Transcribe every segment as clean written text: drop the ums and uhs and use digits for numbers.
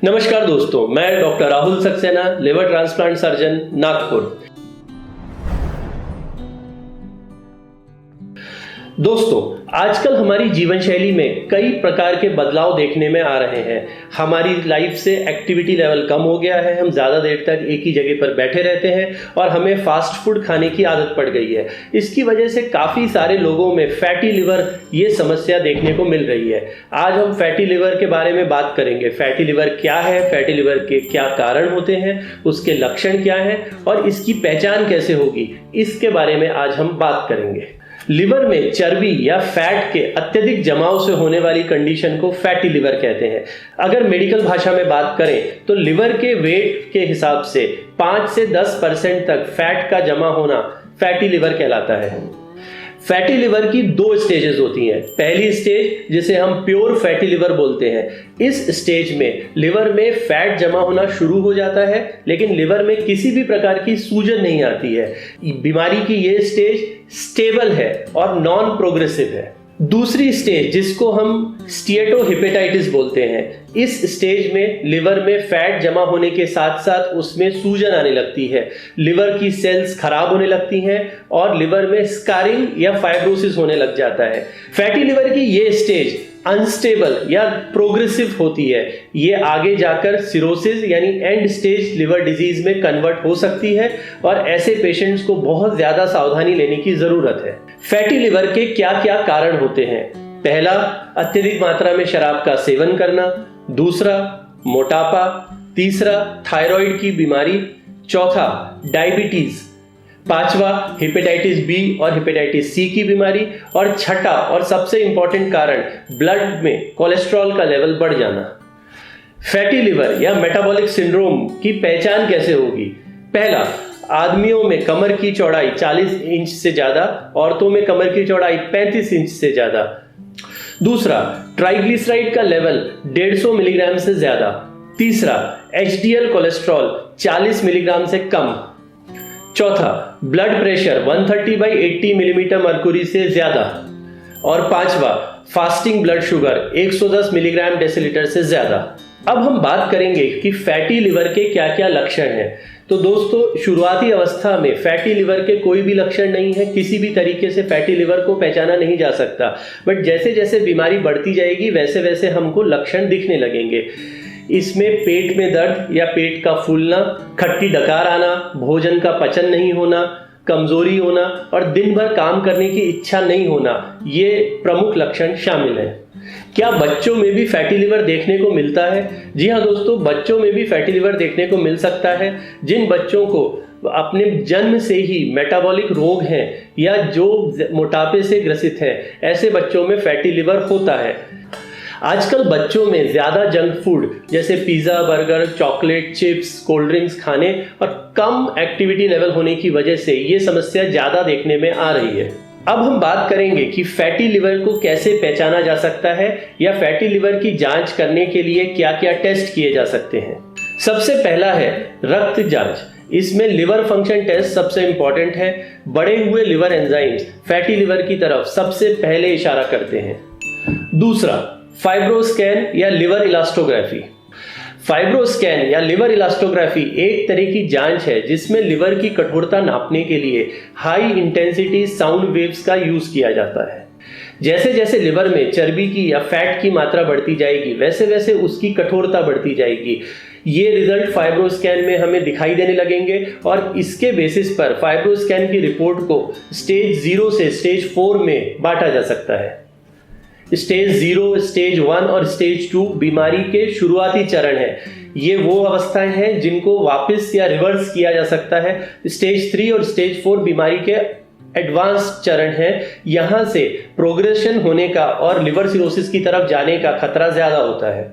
नमस्कार दोस्तों, मैं doctor Rahul Saxena, liver transplant surgeon, Nagpur. दोस्तों, आजकल हमारी जीवन शैली में कई प्रकार के बदलाव देखने में आ रहे हैं। हमारी लाइफ से एक्टिविटी लेवल कम हो गया है, हम ज़्यादा देर तक एक ही जगह पर बैठे रहते हैं और हमें फास्ट फूड खाने की आदत पड़ गई है। इसकी वजह से काफ़ी सारे लोगों में फैटी लिवर ये समस्या देखने को मिल रही है। आज हम फैटी लिवर के बारे में बात करेंगे। फैटी लिवर क्या है, फैटी लिवर के क्या कारण होते हैं, उसके लक्षण क्या हैं और इसकी पहचान कैसे होगी, इसके बारे में आज हम बात करेंगे। लिवर में चर्बी या फैट के अत्यधिक जमाव से होने वाली कंडीशन को फैटी लिवर कहते हैं। अगर मेडिकल भाषा में बात करें तो लिवर के वेट के हिसाब से 5 से 10% तक फैट का जमा होना फैटी लिवर कहलाता है। फैटी लिवर की 2 स्टेजेस होती हैं। पहली स्टेज जिसे हम प्योर फैटी लिवर बोलते हैं, इस स्टेज में लिवर में फैट जमा होना शुरू हो जाता है, लेकिन लिवर में किसी भी प्रकार की सूजन नहीं आती है। बीमारी की ये स्टेज स्टेबल है और नॉन प्रोग्रेसिव है। दूसरी स्टेज जिसको हम स्टीएटोहेपेटाइटिस बोलते हैं, इस स्टेज में लिवर में फैट जमा होने के साथ साथ उसमें सूजन आने लगती है, लिवर की सेल्स खराब होने लगती हैं और लिवर में स्कारिंग या फाइब्रोसिस होने लग जाता है। फैटी लिवर की ये स्टेज अनस्टेबल या प्रोग्रेसिव होती है। ये आगे जाकर सिरोसिस यानी एंड स्टेज लिवर डिजीज में कन्वर्ट हो सकती है और ऐसे पेशेंट्स को बहुत ज़्यादा सावधानी लेने की ज़रूरत है। फैटी लिवर के क्या क्या कारण होते हैं? पहला, अत्यधिक मात्रा में शराब का सेवन करना। दूसरा, मोटापा। तीसरा, थायराइड की बीमारी। चौथा, डायबिटीज। पांचवा, हेपेटाइटिस बी और हेपेटाइटिस सी की बीमारी। और छठा और सबसे इंपॉर्टेंट कारण, ब्लड में कोलेस्ट्रॉल का लेवल बढ़ जाना। फैटी लिवर या मेटाबॉलिक सिंड्रोम की पहचान कैसे होगी? पहला, आदमियों में कमर की चौड़ाई 40 इंच से ज्यादा, औरतों में कमर की चौड़ाई 35 इंच से ज्यादा। दूसरा, ट्राइग्लिसराइड का लेवल 150 मिलीग्राम से ज्यादा। तीसरा, एचडीएल कोलेस्ट्रॉल 40 मिलीग्राम से कम। चौथा, ब्लड प्रेशर 130/80 मिलीमीटर मर्क्यूरी से ज्यादा। और पांचवा, fasting blood sugar 110 milligram decilitre से ज्यादा। अब हम बात करेंगे कि फैटी लिवर के क्या क्या लक्षण हैं। तो दोस्तों, शुरुआती अवस्था में फैटी लिवर के कोई भी लक्षण नहीं है, किसी भी तरीके से फैटी लिवर को पहचाना नहीं जा सकता। बट जैसे जैसे बीमारी बढ़ती जाएगी वैसे वैसे हमको लक्षण दिखने लगेंगे। इसमें पेट में दर्द या पेट का फूलना, खट्टी डकार आना, भोजन का पचन नहीं होना, कमजोरी होना और दिन भर काम करने की इच्छा नहीं होना, ये प्रमुख लक्षण शामिल हैं। क्या बच्चों में भी फैटी लिवर देखने को मिलता है? जी हाँ दोस्तों, बच्चों में भी फैटी लिवर देखने को मिल सकता है। जिन बच्चों को अपने जन्म से ही मेटाबॉलिक रोग हैं या जो मोटापे से ग्रसित हैं, ऐसे बच्चों में फैटी लिवर होता है। आजकल बच्चों में ज़्यादा जंक फूड जैसे pizza, burger, chocolate, chips, cold drinks खाने और कम एक्टिविटी लेवल होने की वजह से ये समस्या ज़्यादा देखने में आ रही है। अब हम बात करेंगे कि फैटी लिवर को कैसे पहचाना जा सकता है या फैटी लिवर की जांच करने के लिए क्या क्या टेस्ट किए जा सकते हैं। सबसे पहला है रक्त जांच। इसमें लिवर फंक्शन टेस्ट सबसे इंपॉर्टेंट है। बढ़े हुए लिवर एंजाइम्स फैटी लिवर की तरफ सबसे पहले इशारा करते हैं। दूसरा, फाइब्रोस्कैन या लिवर इलास्टोग्राफी। फाइब्रोस्कैन या लिवर इलास्टोग्राफी एक तरह की जांच है जिसमें लिवर की कठोरता नापने के लिए हाई इंटेंसिटी साउंड वेव्स का यूज किया जाता है। जैसे जैसे लिवर में चर्बी की या फैट की मात्रा बढ़ती जाएगी वैसे वैसे उसकी कठोरता बढ़ती जाएगी। ये रिजल्ट फाइब्रोस्कैन में हमें दिखाई देने लगेंगे और इसके बेसिस पर फाइब्रोस्कैन की रिपोर्ट को स्टेज 0 से स्टेज 4 में बांटा जा सकता है। स्टेज 0, स्टेज 1 और स्टेज 2 बीमारी के शुरुआती चरण है। ये वो अवस्थाएं हैं जिनको वापस या रिवर्स किया जा सकता है। स्टेज 3 और स्टेज 4 बीमारी के एडवांस चरण है। यहां से प्रोग्रेशन होने का और लिवर सिरोसिस की तरफ जाने का खतरा ज्यादा होता है।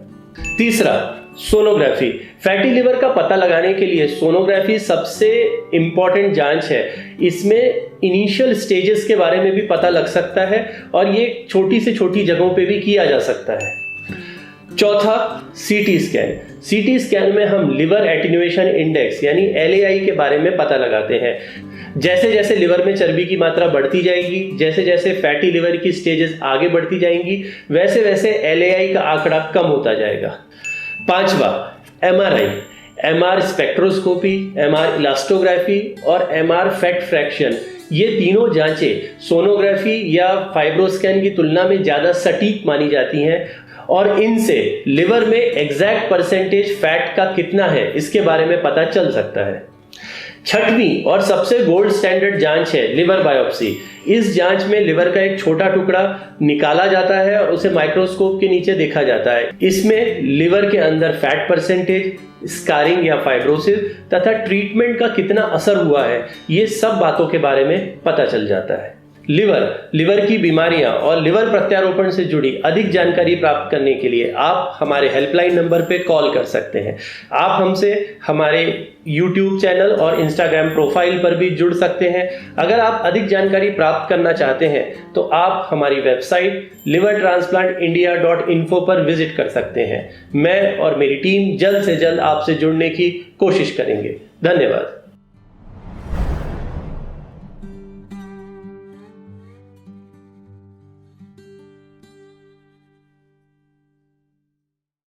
तीसरा, सोनोग्राफी। फैटी लिवर का पता लगाने के लिए सोनोग्राफी सबसे इंपॉर्टेंट जांच है। इसमें इनिशियल स्टेजेस के बारे में भी पता लग सकता है और ये छोटी से छोटी जगहों पे भी किया जा सकता है। चौथा, सीटी स्कैन। सीटी स्कैन में हम लिवर एटेन्यूएशन इंडेक्स यानी LAI के बारे में पता लगाते हैं। जैसे जैसे लिवर में चर्बी की मात्रा बढ़ती जाएगी, जैसे जैसे फैटी लिवर की स्टेजेस आगे बढ़ती जाएंगी, वैसे वैसे LAI का आंकड़ा कम होता जाएगा। पांचवा, MRI, MR spectroscopy, MR elastography और MR फैट फ्रैक्शन, ये तीनों जांचें सोनोग्राफी या फाइब्रोस्कैन की तुलना में ज़्यादा सटीक मानी जाती हैं और इनसे लिवर में एग्जैक्ट परसेंटेज फैट का कितना है इसके बारे में पता चल सकता है। छठवीं और सबसे गोल्ड स्टैंडर्ड जांच है लिवर बायोप्सी। इस जांच में लिवर का एक छोटा टुकड़ा निकाला जाता है और उसे माइक्रोस्कोप के नीचे देखा जाता है। इसमें लिवर के अंदर फैट परसेंटेज, स्कारिंग या फाइब्रोसिस तथा ट्रीटमेंट का कितना असर हुआ है, ये सब बातों के बारे में पता चल जाता है। लिवर की बीमारियां और लिवर प्रत्यारोपण से जुड़ी अधिक जानकारी प्राप्त करने के लिए आप हमारे हेल्पलाइन नंबर पे कॉल कर सकते हैं। आप हमसे हमारे YouTube चैनल और Instagram प्रोफाइल पर भी जुड़ सकते हैं। अगर आप अधिक जानकारी प्राप्त करना चाहते हैं तो आप हमारी वेबसाइट livertransplantindia.info पर विजिट कर सकते हैं। मैं और मेरी टीम जल्द से जल्द आपसे जुड़ने की कोशिश करेंगे। धन्यवाद।